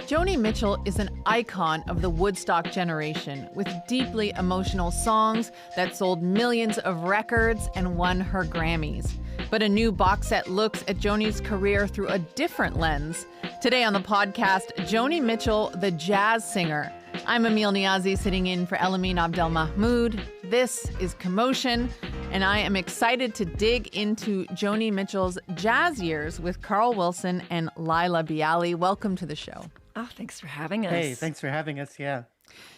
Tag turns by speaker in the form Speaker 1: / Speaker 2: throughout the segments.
Speaker 1: Joni Mitchell is an icon of the Woodstock generation, with deeply emotional songs that sold millions of records and won her Grammys. But a new box set looks at Joni's career through a different lens. Today on the podcast, Joni Mitchell, the jazz singer. I'm Amil Niazi, sitting in for Elamin Abdelmahmoud. This is Commotion, and I am excited to dig into Joni Mitchell's jazz years with Carl Wilson and Laila Biali. Welcome to the show.
Speaker 2: Oh, thanks for having us.
Speaker 3: Hey, thanks for having us. Yeah.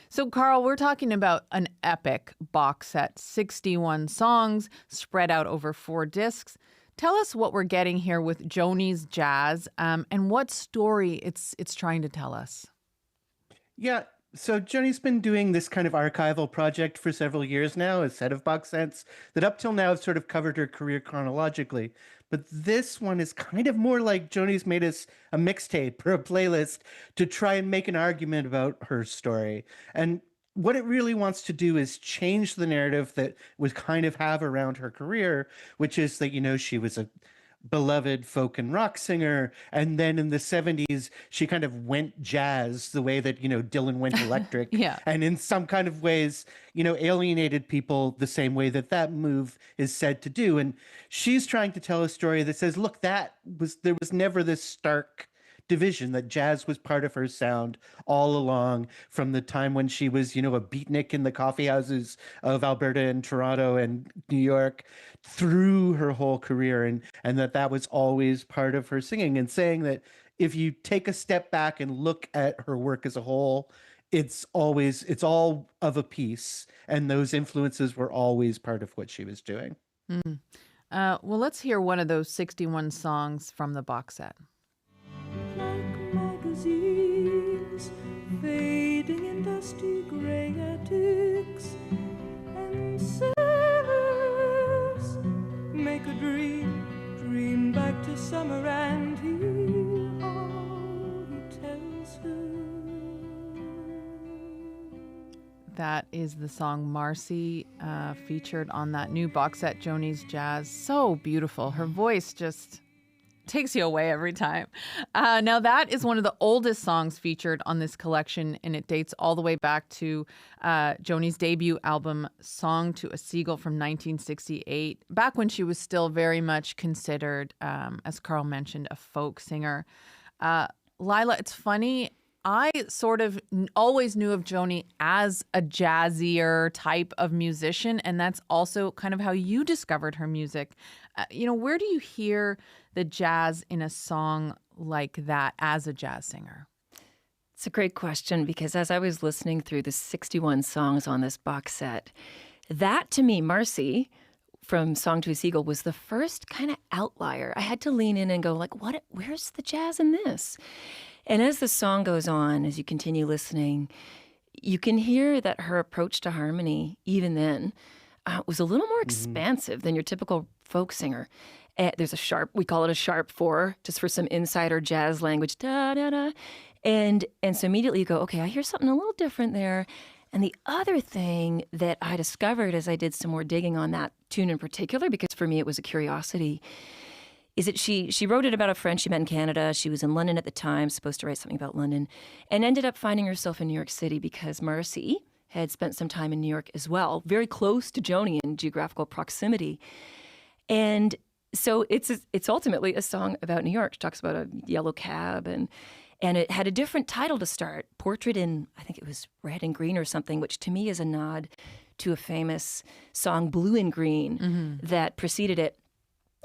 Speaker 1: So, Carl, we're talking about an epic box set, 61 songs spread out over 4 discs. Tell us what we're getting here with Joni's jazz and what story it's trying to tell us.
Speaker 3: Yeah. So Joni's been doing this kind of archival project for several years now, a set of box sets that up till now have sort of covered her career chronologically. But this one is kind of more like Joni's made us a mixtape or a playlist to try and make an argument about her story. And what it really wants to do is change the narrative that we kind of have around her career, which is that, she was a beloved folk and rock singer, and then in the 70s she kind of went jazz the way that Dylan went electric.
Speaker 1: Yeah. And
Speaker 3: in some kind of ways alienated people the same way that move is said to do. And she's trying to tell a story that says, look, there was never this stark division, that jazz was part of her sound all along, from the time when she was, a beatnik in the coffee houses of Alberta and Toronto and New York, through her whole career, and that was always part of her singing, and saying that if you take a step back and look at her work as a whole, it's all of a piece, and those influences were always part of what she was doing.
Speaker 1: Well, let's hear one of those 61 songs from the box set.
Speaker 4: Like magazines fading in dusty gray attics, and sailors make a dream back to summer, and he tells her.
Speaker 1: That is the song Marcy, featured on that new box set, Joni's Jazz. So beautiful. Her voice just takes you away every time. Now, that is one of the oldest songs featured on this collection, and it dates all the way back to Joni's debut album, Song to a Seagull, from 1968, back when she was still very much considered, as Carl mentioned, a folk singer. Laila, it's funny, I sort of always knew of Joni as a jazzier type of musician, and that's also kind of how you discovered her music. Where do you hear the jazz in a song like that as a jazz singer?
Speaker 2: It's a great question, because as I was listening through the 61 songs on this box set, that to me, Marcy, from Song to a Seagull, was the first kind of outlier. I had to lean in and go like, where's the jazz in this? And as the song goes on, as you continue listening, you can hear that her approach to harmony, even then, was a little more expansive than your typical folk singer. There's we call it a sharp 4, just for some insider jazz language, da da da. And so immediately you go, okay, I hear something a little different there. And the other thing that I discovered as I did some more digging on that tune in particular, because for me it was a curiosity, is that she wrote it about a friend she met in Canada. She was in London at the time, supposed to write something about London, and ended up finding herself in New York City because Marcy had spent some time in New York as well, very close to Joni in geographical proximity. And so it's ultimately a song about New York. She talks about a yellow cab, and it had a different title to start, Portrait in, I think it was Red and Green or something, which to me is a nod to a famous song, Blue and Green, that preceded it.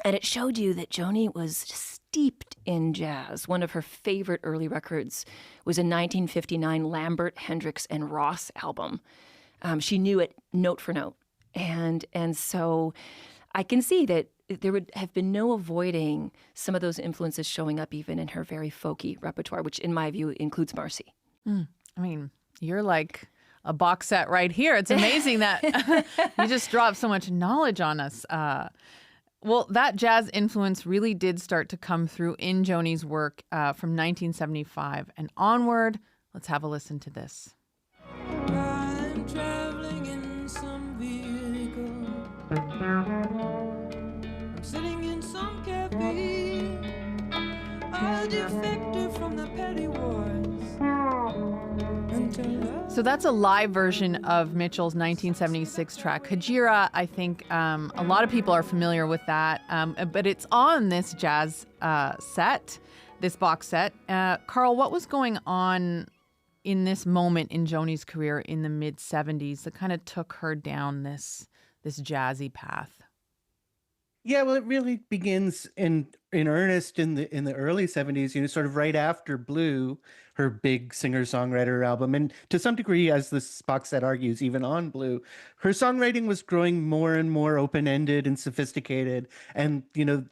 Speaker 2: And it showed you that Joni was steeped in jazz. One of her favorite early records was a 1959 Lambert, Hendricks, and Ross album. She knew it note for note. And so I can see that there would have been no avoiding some of those influences showing up even in her very folky repertoire, which in my view includes Marcy.
Speaker 1: I mean, you're like a box set right here. It's amazing that you just dropped so much knowledge on us. Well, that jazz influence really did start to come through in Joni's work from 1975 and onward. Let's have a listen to this.
Speaker 4: I'm traveling in some vehicle. I'm sitting in some cafe. I a defector from the petty wars until love.
Speaker 1: So that's a live version of Mitchell's 1976 track. Kajira, I think a lot of people are familiar with that, but it's on this jazz set, this box set. Carl, what was going on in this moment in Joni's career in the mid-70s that kind of took her down this jazzy path?
Speaker 3: Yeah, well, it really begins in earnest in the early 70s, sort of right after Blue, her big singer-songwriter album. And to some degree, as this box set argues, even on Blue, her songwriting was growing more and more open-ended and sophisticated. And,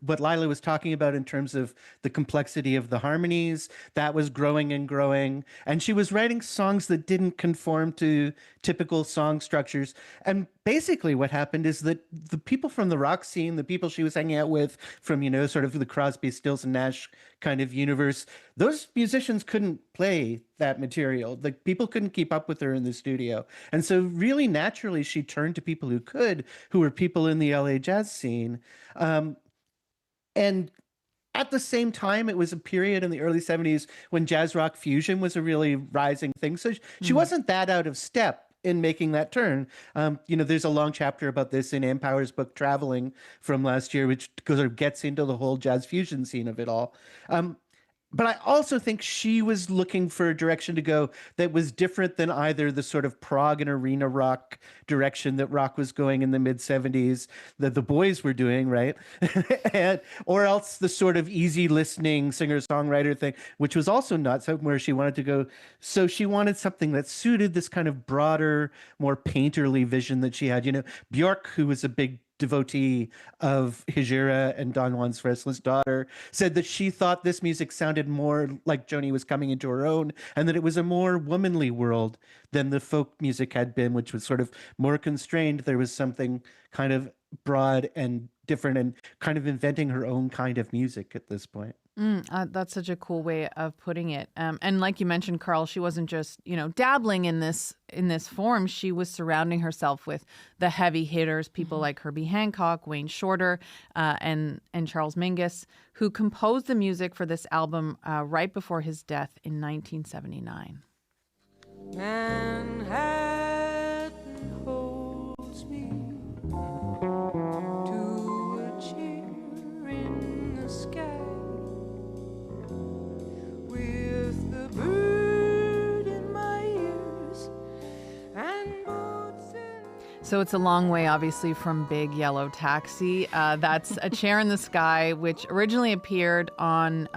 Speaker 3: what Laila was talking about in terms of the complexity of the harmonies, that was growing and growing. And she was writing songs that didn't conform to typical song structures. And basically what happened is that the people from the rock scene, the people she was hanging out with from, sort of the Crosby, Stills, and Nash kind of universe, those musicians couldn't play that material. Like, people couldn't keep up with her in the studio. And so really naturally, she turned to people who could, who were people in the LA jazz scene. And at the same time, it was a period in the early 70s when jazz rock fusion was a really rising thing. So she wasn't that out of step in making that turn. There's a long chapter about this in Ann Power's book, Traveling, from last year, which sort of gets into the whole jazz fusion scene of it all. But I also think she was looking for a direction to go that was different than either the sort of prog and arena rock direction that rock was going in the mid-70s, that the boys were doing, right? Or else the sort of easy listening singer-songwriter thing, which was also not somewhere she wanted to go. So she wanted something that suited this kind of broader, more painterly vision that she had. Bjork, who was a big devotee of Hijira and Don Juan's Restless Daughter, said that she thought this music sounded more like Joni was coming into her own, and that it was a more womanly world than the folk music had been, which was sort of more constrained. There was something kind of broad and different and kind of inventing her own kind of music at this point.
Speaker 1: That's such a cool way of putting it. And like you mentioned, Carl, she wasn't just, dabbling in this form. She was surrounding herself with the heavy hitters, people like Herbie Hancock, Wayne Shorter, and Charles Mingus, who composed the music for this album right before his death in 1979.
Speaker 4: Manhattan holds me to a chair in the sky with the bird in my ears and boats in.
Speaker 1: So it's a long way, obviously, from Big Yellow Taxi. That's A Chair in the Sky, which originally appeared on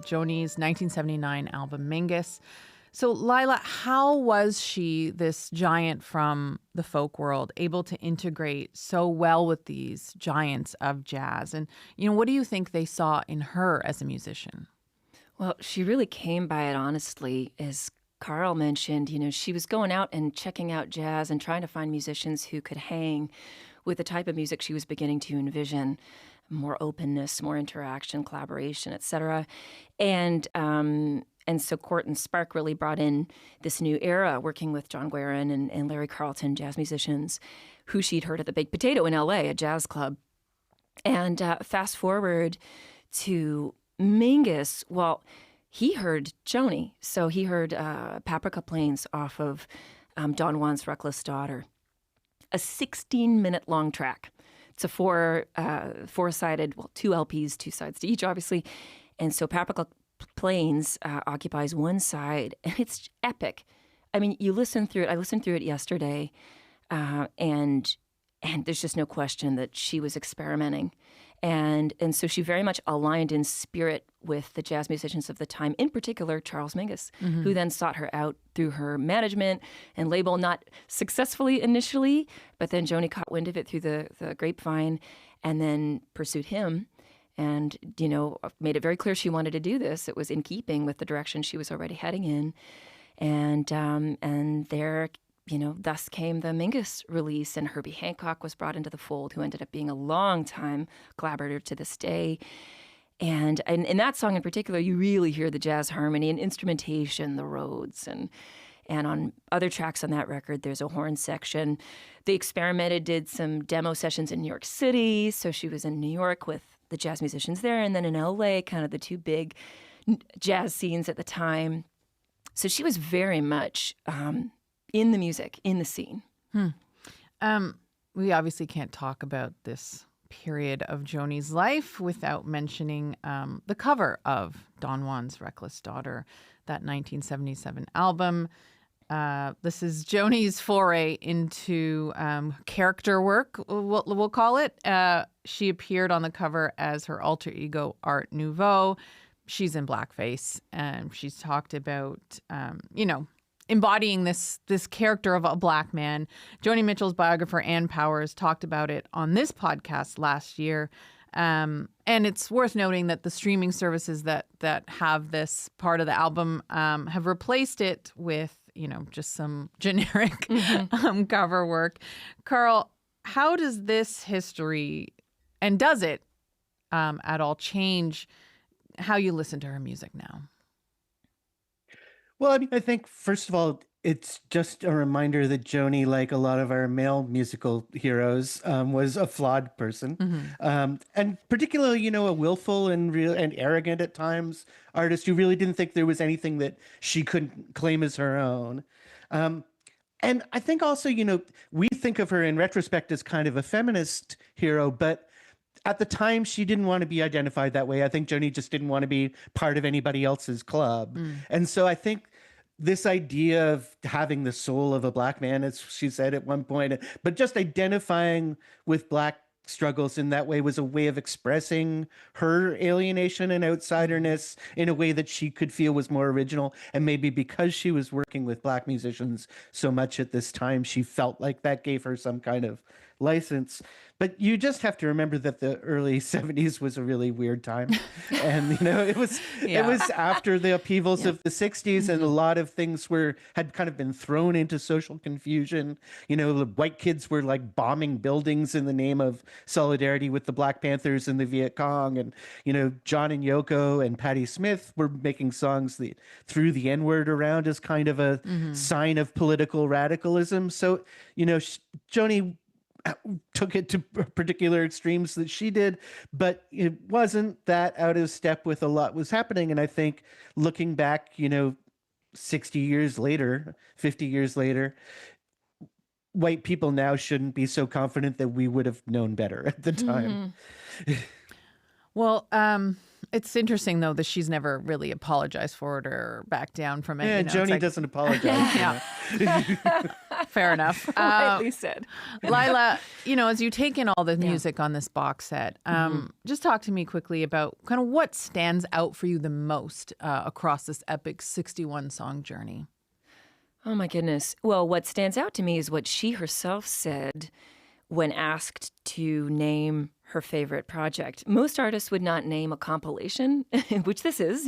Speaker 1: Joni's 1979 album Mingus. So, Laila, how was she, this giant from the folk world, able to integrate so well with these giants of jazz? And, what do you think they saw in her as a musician?
Speaker 2: Well, she really came by it honestly. As Carl mentioned, she was going out and checking out jazz and trying to find musicians who could hang with the type of music she was beginning to envision. More openness, more interaction, collaboration, etc. And so Court and Spark really brought in this new era, working with John Guerin and Larry Carlton, jazz musicians, who she'd heard at the Baked Potato in L.A., a jazz club. And fast forward to Mingus, well, he heard Joni. So he heard Paprika Plains off of Don Juan's Reckless Daughter, a 16-minute long track. It's a four-sided, well, 2 LPs, 2 sides to each, obviously. And so Paprika Plains occupies one side, and it's epic. I mean, you listen through it. I listened through it yesterday, and there's just no question that she was experimenting. And so she very much aligned in spirit with the jazz musicians of the time, in particular Charles Mingus, who then sought her out through her management and label, not successfully initially, but then Joni caught wind of it through the grapevine and then pursued him and, made it very clear she wanted to do this. It was in keeping with the direction she was already heading in. And there, thus came the Mingus release, and Herbie Hancock was brought into the fold, who ended up being a long-time collaborator to this day. And in that song in particular, you really hear the jazz harmony and instrumentation, the Rhodes, and on other tracks on that record, there's a horn section. They experimented, did some demo sessions in New York City, so she was in New York with the jazz musicians there, and then in LA, kind of the 2 big jazz scenes at the time. So she was very much in the music, in the scene.
Speaker 1: We obviously can't talk about this period of Joni's life without mentioning the cover of Don Juan's Reckless Daughter, that 1977 album. This is Joni's foray into character work, we'll call it. She appeared on the cover as her alter ego, Art Nouveau. She's in blackface, and she's talked about, embodying this character of a black man. Joni Mitchell's biographer, Ann Powers, talked about it on this podcast last year. And it's worth noting that the streaming services that have this part of the album have replaced it with, just some generic cover work. Carl, how does this history, and does it at all, change how you listen to her music now?
Speaker 3: Well, I mean, I think, first of all, it's just a reminder that Joni, like a lot of our male musical heroes, was a flawed person. And particularly, a willful and arrogant at times artist who really didn't think there was anything that she couldn't claim as her own. And I think also, we think of her in retrospect as kind of a feminist hero, but at the time, she didn't want to be identified that way. I think Joni just didn't want to be part of anybody else's club. And so I think this idea of having the soul of a black man, as she said at one point, but just identifying with black struggles in that way was a way of expressing her alienation and outsiderness in a way that she could feel was more original. And maybe because she was working with black musicians so much at this time, she felt like that gave her some kind of license. But you just have to remember that the early 70s was a really weird time. And, it was after the upheavals of the 60s, and a lot of things had kind of been thrown into social confusion. The white kids were like bombing buildings in the name of solidarity with the Black Panthers and the Viet Cong. And, John and Yoko and Patti Smith were making songs that threw the N-word around as kind of a sign of political radicalism. So, Joni took it to particular extremes that she did, but it wasn't that out of step with a lot was happening. And I think looking back, 60 years later, 50 years later, white people now shouldn't be so confident that we would have known better at the time.
Speaker 1: Well, it's interesting, though, that she's never really apologized for it or backed down from it.
Speaker 3: Yeah, Joni doesn't apologize.
Speaker 1: Fair enough.
Speaker 2: Rightly said.
Speaker 1: Laila, as you take in all the music on this box set, just talk to me quickly about kind of what stands out for you the most across this epic 61-song journey.
Speaker 2: Oh, my goodness. Well, what stands out to me is what she herself said when asked to name her favorite project. Most artists would not name a compilation, which this is,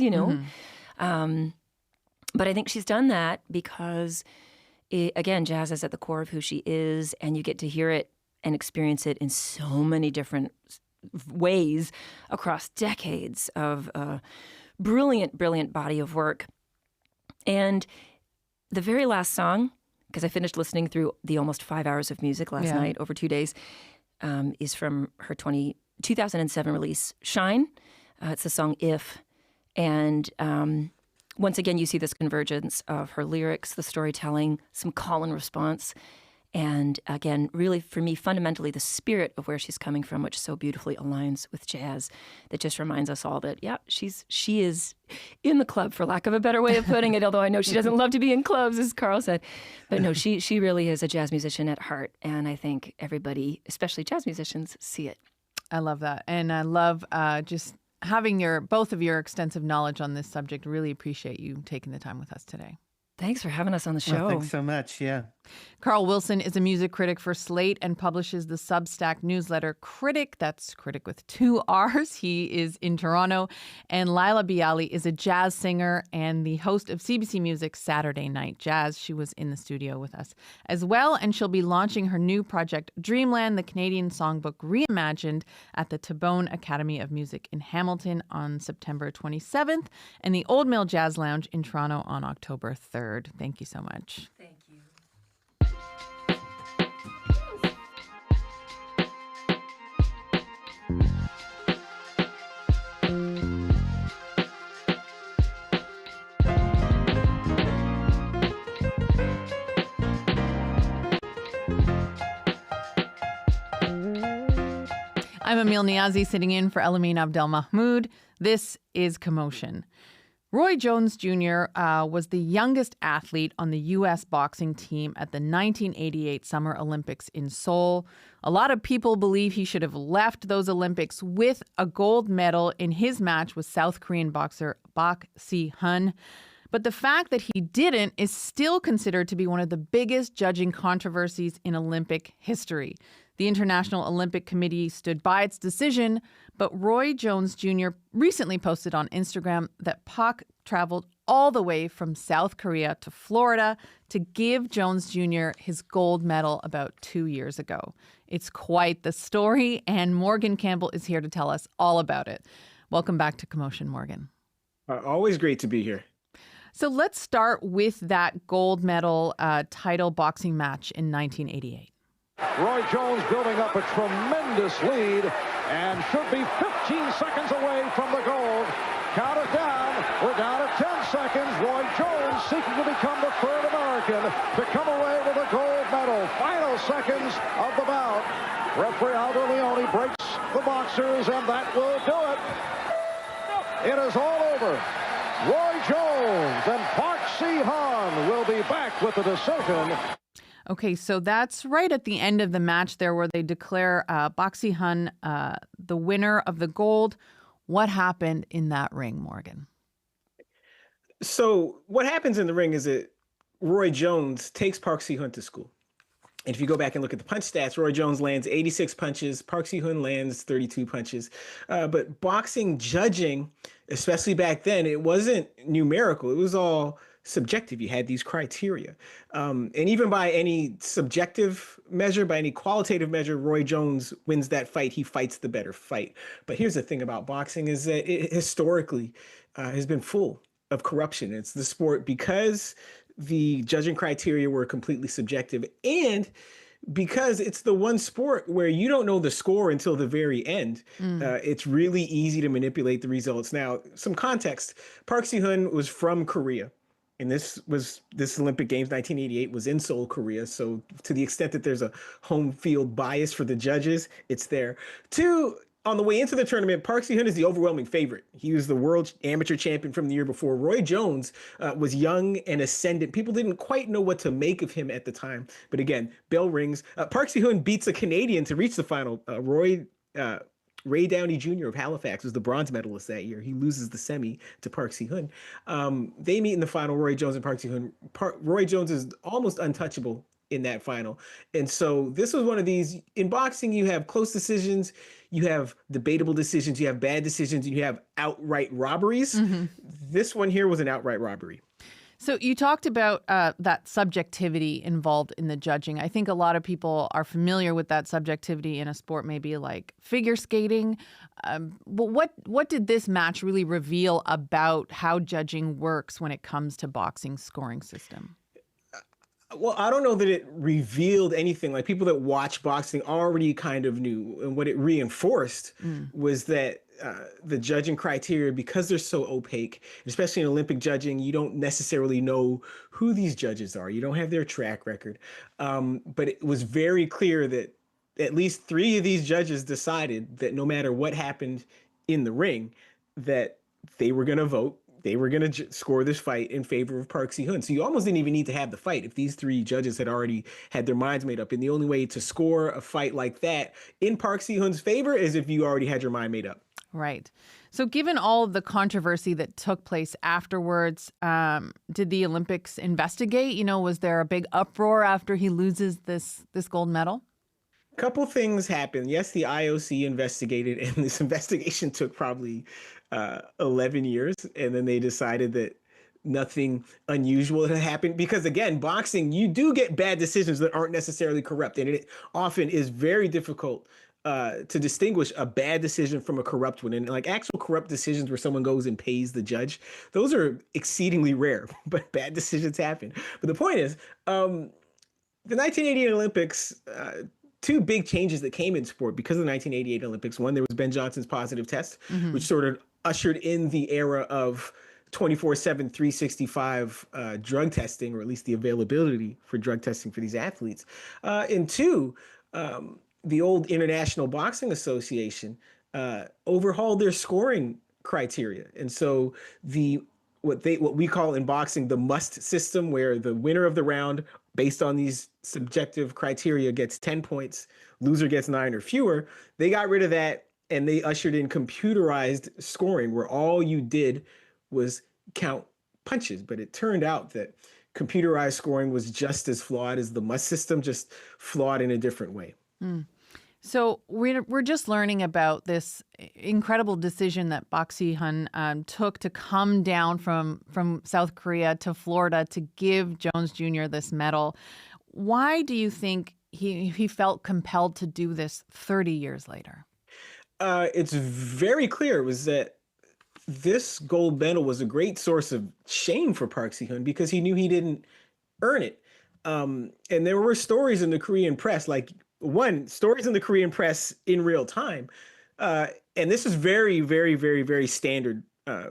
Speaker 2: but I think she's done that because, again, jazz is at the core of who she is, and you get to hear it and experience it in so many different ways across decades of brilliant, brilliant body of work. And the very last song, because I finished listening through the almost 5 hours of music last night over 2 days, is from her 2007 release, Shine. It's the song If. And once again, you see this convergence of her lyrics, the storytelling, some call and response. And again, really, for me, fundamentally, the spirit of where she's coming from, which so beautifully aligns with jazz, that just reminds us all that, she is in the club, for lack of a better way of putting it, although I know she doesn't love to be in clubs, as Carl said. But no, she really is a jazz musician at heart. And I think everybody, especially jazz musicians, see it.
Speaker 1: I love that. And I love just having both of your extensive knowledge on this subject. Really appreciate you taking the time with us today.
Speaker 2: Thanks for having us on the show.
Speaker 3: Well, thanks so much. Yeah.
Speaker 1: Carl Wilson is a music critic for Slate and publishes the Substack newsletter Critic. That's Critic with 2 R's. He is in Toronto. And Laila Biali is a jazz singer and the host of CBC Music's Saturday Night Jazz. She was in the studio with us as well. And she'll be launching her new project, Dreamland, the Canadian Songbook Reimagined, at the Tabone Academy of Music in Hamilton on September 27th and the Old Mill Jazz Lounge in Toronto on October 3rd. Thank you so much.
Speaker 2: Thank you.
Speaker 1: Amil Niazi sitting in for Elamin Abdelmahmoud. This is Commotion. Roy Jones Jr. Was the youngest athlete on the U.S. boxing team at the 1988 Summer Olympics in Seoul. A lot of people believe he should have left those Olympics with a gold medal in his match with South Korean boxer Bak Si-hun. But the fact that he didn't is still considered to be one of the biggest judging controversies in Olympic history. The International Olympic Committee stood by its decision, but Roy Jones Jr. recently posted on Instagram that Pak traveled all the way from South Korea to Florida to give Jones Jr. his gold medal about 2 years ago. It's quite the story, and Morgan Campbell is here to tell us all about it. Welcome back to Commotion, Morgan.
Speaker 5: Always great to be here.
Speaker 1: So let's start with that gold medal title boxing match in 1988.
Speaker 6: Roy Jones building up a tremendous lead and should be 15 seconds away from the gold. Count it down. We're down at 10 seconds. Roy Jones seeking to become the third American to come away with a gold medal. Final seconds of the bout. Referee Aldo Leone breaks the boxers, and that will do it. It is all over. Roy Jones and Park Si-hun will be back with the decision.
Speaker 1: Okay, so that's right at the end of the match there where they declare Bak Si-hun the winner of the gold. What happened in that ring, Morgan?
Speaker 5: So what happens in the ring is that Roy Jones takes Park Si-hun to school. And if you go back and look at the punch stats, Roy Jones lands 86 punches. Park Si-hun lands 32 punches. But boxing judging, especially back then, it wasn't numerical. It was all subjective. You had these criteria. And even by any subjective measure, by any qualitative measure, Roy Jones wins that fight. He fights the better fight. But here's the thing about boxing is that it historically has been full of corruption. It's the sport because the judging criteria were completely subjective, and because it's the one sport where you don't know the score until the very end. It's really easy to manipulate the results. Now, some context. Park Si-hun was from Korea, and this Olympic Games 1988 was in Seoul, Korea. So to the extent that there's a home field bias for the judges, it's there. Two, on the way into the tournament, Park Si-hun is the overwhelming favorite. He was the world amateur champion from the year before. Roy Jones was young and ascendant. People didn't quite know what to make of him at the time. But again, bell rings. Park Si-hun beats a Canadian to reach the final. Ray Downey Jr. of Halifax was the bronze medalist that year. He loses the semi to Park Si-hun. They meet in the final, Roy Jones and Park Si-hun. Roy Jones is almost untouchable in that final. And so this was one of these, in boxing, you have close decisions, you have debatable decisions, you have bad decisions, and you have outright robberies. Mm-hmm. This one here was an outright robbery.
Speaker 1: So you talked about that subjectivity involved in the judging. I think a lot of people are familiar with that subjectivity in a sport maybe like figure skating. But what did this match really reveal about how judging works when it comes to boxing's scoring system?
Speaker 5: Well, I don't know that it revealed anything. Like, people that watch boxing already kind of knew. And what it reinforced was that the judging criteria, because they're so opaque, especially in Olympic judging, you don't necessarily know who these judges are. You don't have their track record. But it was very clear that at least 3 of these judges decided that no matter what happened in the ring, that they were going to vote. They were going to score this fight in favor of Park Si-hun. So you almost didn't even need to have the fight if these 3 judges had already had their minds made up. And the only way to score a fight like that in Park Si-hun's favor is if you already had your mind made up.
Speaker 1: Right. So given all of the controversy that took place afterwards, did the Olympics investigate? You know, was there a big uproar after he loses this gold medal?
Speaker 5: Couple things happened. Yes, the IOC investigated, and this investigation took probably 11 years. And then they decided that nothing unusual had happened. Because again, boxing, you do get bad decisions that aren't necessarily corrupt. And it often is very difficult to distinguish a bad decision from a corrupt one. And like actual corrupt decisions where someone goes and pays the judge, those are exceedingly rare, but bad decisions happen. But the point is, the 1988 Olympics, 2 big changes that came in sport because of the 1988 Olympics. One, there was Ben Johnson's positive test, which sort of ushered in the era of 24/7, 365 drug testing, or at least the availability for drug testing for these athletes. And 2, the old International Boxing Association overhauled their scoring criteria. And so what we call in boxing the must system, where the winner of the round, based on these subjective criteria, gets 10 points, loser gets 9 or fewer. They got rid of that, and they ushered in computerized scoring, where all you did was count punches. But it turned out that computerized scoring was just as flawed as the must system, just flawed in a different way.
Speaker 1: So we're just learning about this incredible decision that Park Si-hun took to come down from South Korea to Florida to give Jones Jr. this medal. Why do you think he felt compelled to do this 30 years later?
Speaker 5: It's very clear it was that this gold medal was a great source of shame for Park Si-hun because he knew he didn't earn it. And there were stories in the Korean press, stories in the Korean press in real time. And this is very, very, very, very standard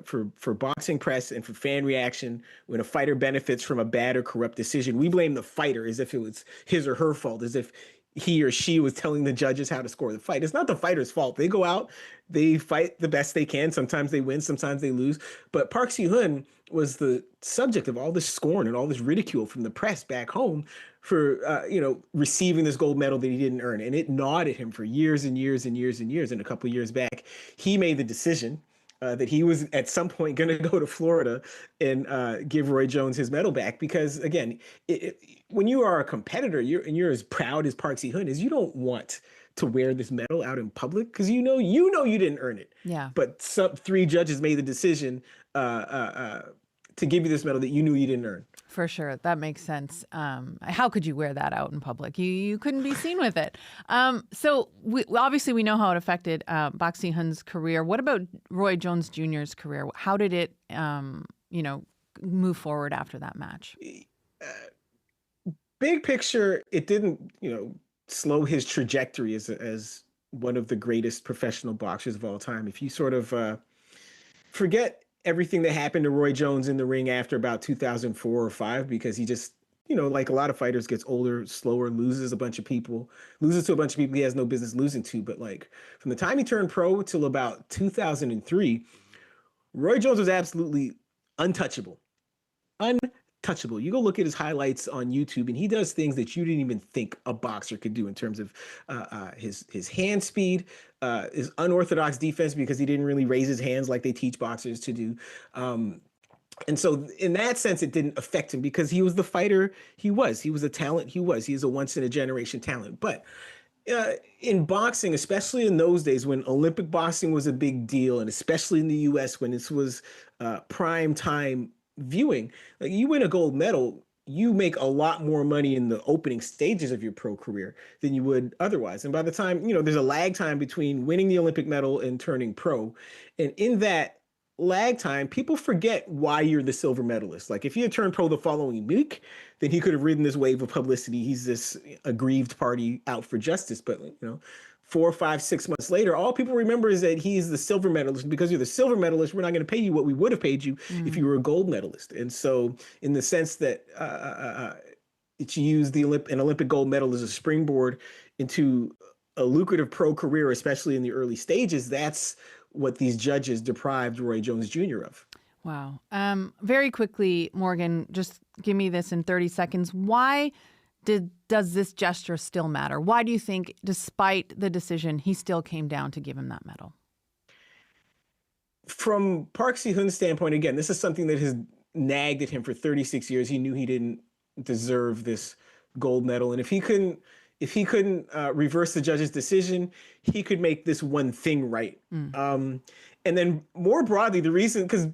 Speaker 5: for boxing press and for fan reaction. When a fighter benefits from a bad or corrupt decision, we blame the fighter as if it was his or her fault, as if he or she was telling the judges how to score the fight. It's not the fighter's fault. They go out, they fight the best they can. Sometimes they win, sometimes they lose. But Park Si-hun was the subject of all this scorn and all this ridicule from the press back home for receiving this gold medal that he didn't earn. And it gnawed at him for years and years and years and years. And a couple of years back, he made the decision that he was at some point going to go to Florida and give Roy Jones his medal back. Because again, when you are a competitor, you're as proud as Park Si-hun is, you don't want to wear this medal out in public because you know you didn't earn it.
Speaker 1: Yeah.
Speaker 5: But some 3 judges made the decision to give you this medal that you knew you didn't earn.
Speaker 1: For sure. That makes sense. How could you wear that out in public? You couldn't be seen with it. So obviously we know how it affected Park Si-hun's career. What about Roy Jones Jr.'s career? How did it, move forward after that match?
Speaker 5: Big picture, it didn't, slow his trajectory as one of the greatest professional boxers of all time. If you sort of forget everything that happened to Roy Jones in the ring after about 2004 or 5, because he just, like a lot of fighters, gets older, slower, loses to a bunch of people he has no business losing to. But from the time he turned pro till about 2003, Roy Jones was absolutely untouchable. Untouchable. You go look at his highlights on YouTube, and he does things that you didn't even think a boxer could do in terms of his hand speed, his unorthodox defense, because he didn't really raise his hands like they teach boxers to do. And so in that sense, it didn't affect him because he was the fighter he was. He was a talent he was. He is a once-in-a-generation talent. But in boxing, especially in those days when Olympic boxing was a big deal, and especially in the U.S. when this was prime time viewing, you win a gold medal, you make a lot more money in the opening stages of your pro career than you would otherwise. And by the time, there's a lag time between winning the Olympic medal and turning pro. And in that lag time, people forget why you're the silver medalist. If he had turned pro the following week, then he could have ridden this wave of publicity. He's this aggrieved party out for justice. But, 4, 5, 6 months later, all people remember is that he's the silver medalist. Because you're the silver medalist, we're not going to pay you what we would have paid you if you were a gold medalist. And so in the sense that it's used an Olympic gold medal as a springboard into a lucrative pro career, especially in the early stages, that's what these judges deprived Roy Jones Jr. of.
Speaker 1: Wow. Very quickly, Morgan, just give me this in 30 seconds. Why does this gesture still matter? Why do you think, despite the decision, he still came down to give him that medal? From
Speaker 5: Park Si-hun's standpoint, again, this is something that has nagged at him for 36 years. He knew he didn't deserve this gold medal. And if he couldn't reverse the judge's decision, he could make this one thing right. And then more broadly, the reason, because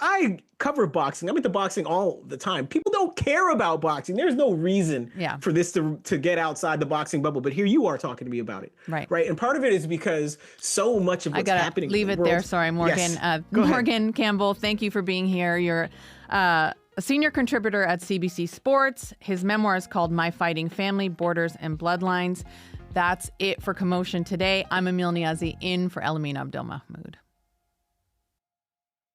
Speaker 5: I cover boxing, I'm into boxing all the time. People don't care about boxing. There's no reason for this to get outside the boxing bubble. But here you are talking to me about it. Right. And part of it is because so much of what's happening.
Speaker 1: Leave it there. Sorry, Morgan.
Speaker 5: Yes.
Speaker 1: Morgan Campbell, thank you for being here. You're a senior contributor at CBC Sports. His memoir is called My Fighting Family, Borders and Bloodlines. That's it for Commotion today. I'm Amil Niazi, in for Elamin Abdelmahmoud.